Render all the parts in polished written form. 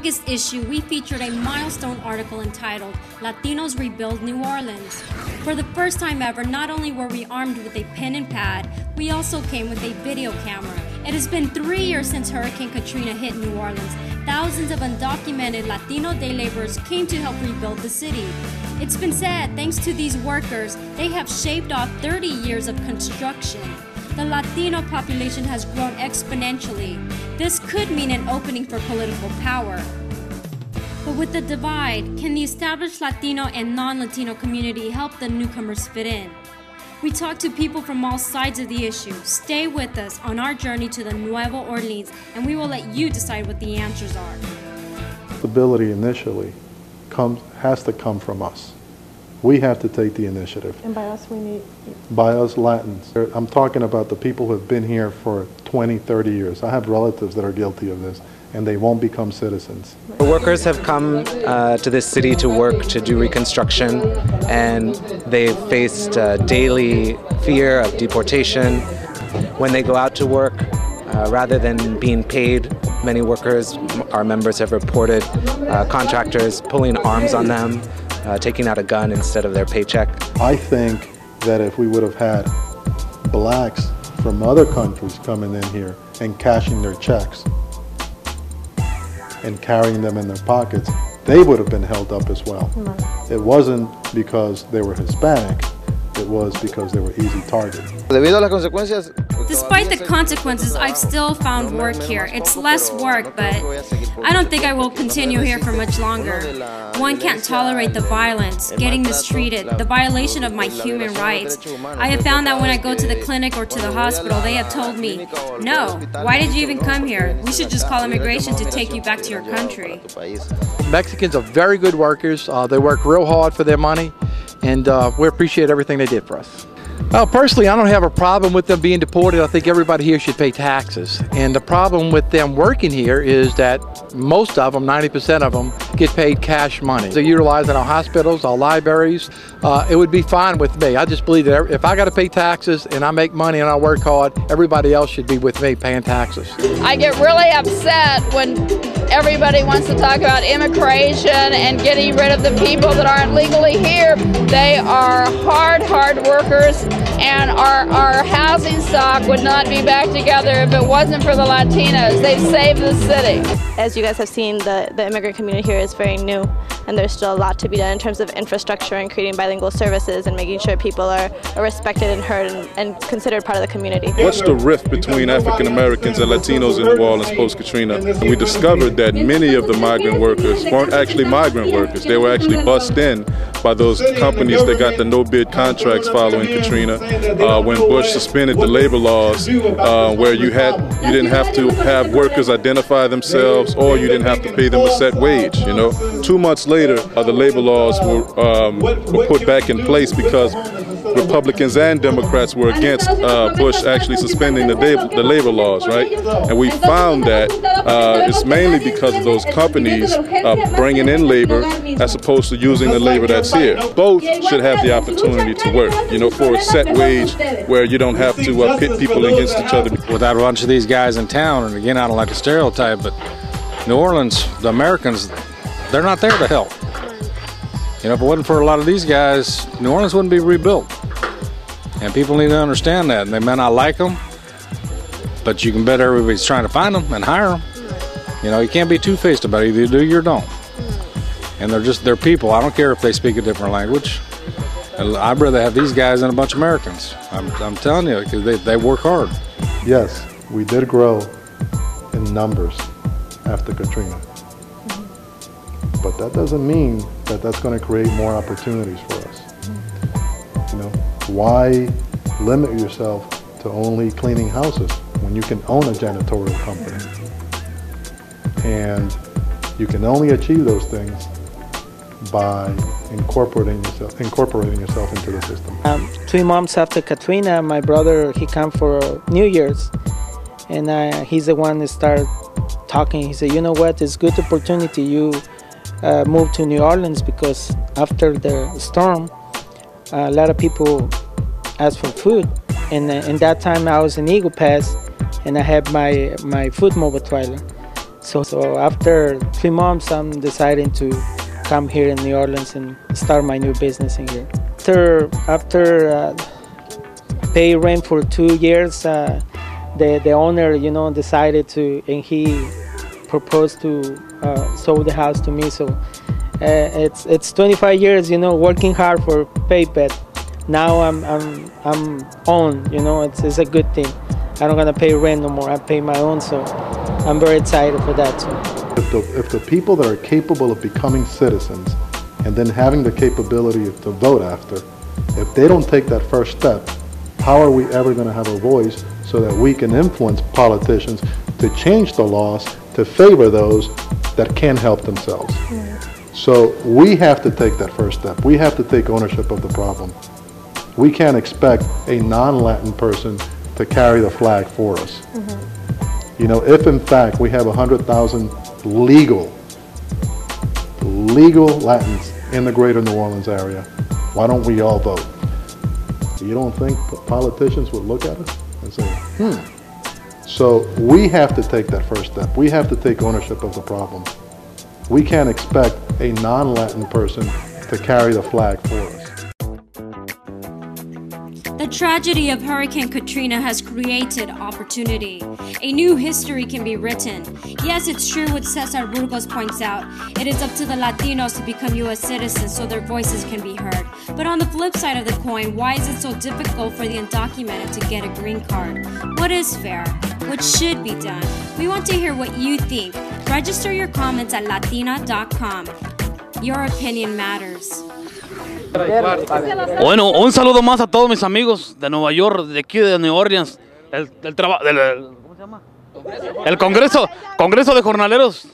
August issue, we featured a milestone article entitled, Latinos Rebuild New Orleans. For the first time ever, not only were we armed with a pen and pad, we also came with a video camera. It has been 3 years since Hurricane Katrina hit New Orleans. Thousands of undocumented Latino day laborers came to help rebuild the city. It's been said, thanks to these workers, they have shaved off 30 years of construction. The Latino population has grown exponentially. This could mean an opening for political power. But with the divide, can the established Latino and non-Latino community help the newcomers fit in? We talk to people from all sides of the issue. Stay with us on our journey to the Nuevo Orleans, and we will let you decide what the answers are. Stability initially has to come from us. We have to take the initiative. And by us, we mean? By us Latins. I'm talking about the people who have been here for 20, 30 years. I have relatives that are guilty of this, and they won't become citizens. The workers have come to this city to work, to do reconstruction, and they've faced daily fear of deportation. When they go out to work, rather than being paid, many workers, our members have reported contractors pulling arms on them, taking out a gun instead of their paycheck. I think that if we would have had blacks from other countries coming in here and cashing their checks and carrying them in their pockets, they would have been held up as well. It wasn't because they were Hispanic, it was because they were easy targets. Despite the consequences, I've still found work here. It's less work, but I don't think I will continue here for much longer. One can't tolerate the violence, getting mistreated, the violation of my human rights. I have found that when I go to the clinic or to the hospital, they have told me, no, why did you even come here? We should just call immigration to take you back to your country. Mexicans are very good workers. They work real hard for their money, and we appreciate everything they did for us. Well, personally, I don't have a problem with them being deported. I think everybody here should pay taxes. And the problem with them working here is that most of them, 90% of them, get paid cash money. They're utilizing our hospitals, our libraries. It would be fine with me. I just believe that if I got to pay taxes and I make money and I work hard, everybody else should be with me paying taxes. I get really upset when everybody wants to talk about immigration and getting rid of the people that aren't legally here. They are hard workers, and our housing stock would not be back together if it wasn't for the Latinos. They've saved the city. As you guys have seen, the immigrant community here is very new, and there's still a lot to be done in terms of infrastructure and creating bilingual services and making sure people are respected and heard and considered part of the community. What's the rift between African Americans and Latinos in New Orleans post-Katrina? We discovered that many of the migrant workers weren't actually migrant workers. They were actually bussed in by those companies that got the no-bid contracts following Katrina. When Bush suspended the labor laws, where you didn't have to have workers identify themselves, or you didn't have to pay them a set wage. 2 months later, the labor laws were put back in place because Republicans and Democrats were against Bush actually suspending the labor laws, right? And we found that it's mainly because of those companies bringing in labor as opposed to using the labor that's here. Both should have the opportunity to work, for a set wage where you don't have to pit people against each other. Without a bunch of these guys in town, and again, I don't like to stereotype, but New Orleans, the Americans, they're not there to help. If it wasn't for a lot of these guys, New Orleans wouldn't be rebuilt. And people need to understand that. And they may not like them, but you can bet everybody's trying to find them and hire them. You can't be two-faced about it. Either you do or you don't. And they're people. I don't care if they speak a different language. I'd rather have these guys than a bunch of Americans. I'm telling you, because they work hard. Yes, we did grow in numbers after Katrina. But that doesn't mean that that's going to create more opportunities for us. Why limit yourself to only cleaning houses when you can own a janitorial company? And you can only achieve those things by incorporating yourself into the system. 3 months after Katrina, my brother, he came for New Year's, and he's the one that started talking. He said, you know what, it's a good opportunity you move to New Orleans, because after the storm, a lot of people asked for food, and in that time I was in Eagle Pass, and I had my food mobile trailer. So after 3 months, I'm deciding to come here in New Orleans and start my new business in here. After pay rent for 2 years, the owner, decided to, and he proposed to sell the house to me. So it's 25 years, working hard for pay, but now I'm on. It's a good thing. I'm not gonna pay rent no more. I pay my own, so I'm very excited for that too. If the people that are capable of becoming citizens and then having the capability to vote after, if they don't take that first step, how are we ever going to have a voice so that we can influence politicians to change the laws to favor those that can help themselves? So we have to take that first step. We have to take ownership of the problem. We can't expect a non-Latin person to carry the flag for us. If in fact we have 100,000 legal Latins in the greater New Orleans area, why don't we all vote? You don't think politicians would look at us and say, So we have to take that first step. We have to take ownership of the problem. We can't expect a non-Latin person to carry the flag for us. The tragedy of Hurricane Katrina has created opportunity. A new history can be written. Yes, it's true what Cesar Burgos points out. It is up to the Latinos to become U.S. citizens so their voices can be heard. But on the flip side of the coin, why is it so difficult for the undocumented to get a green card? What is fair? What should be done? We want to hear what you think. Register your comments at latina.com. Your opinion matters. Bueno, un saludo más a todos mis amigos de Nueva York, de aquí de Nueva Orleans, ¿cómo se llama? El Congreso de Jornaleros.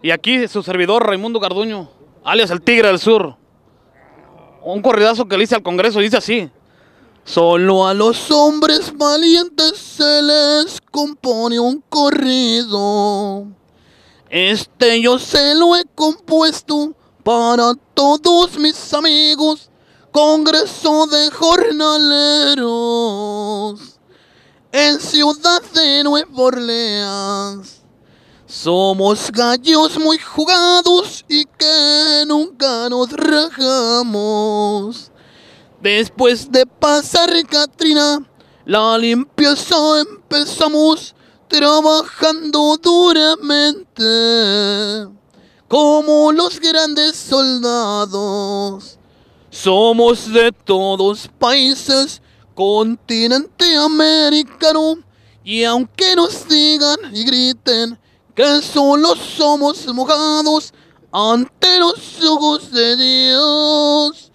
Y aquí su servidor Raimundo Garduño, alias el Tigre del Sur. Un corridazo que le hice al Congreso, dice así: solo a los hombres valientes se les compone un corrido. Yo se lo he compuesto para todos mis amigos, Congreso de Jornaleros, en Ciudad de Nueva Orleans. Somos gallos muy jugados y que nunca nos rajamos. Después de pasar Katrina, la limpieza empezamos trabajando duramente, como los grandes soldados. Somos de todos países, continente americano, y aunque nos digan y griten que solo somos mojados ante los ojos de Dios,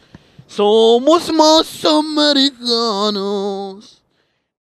somos más americanos.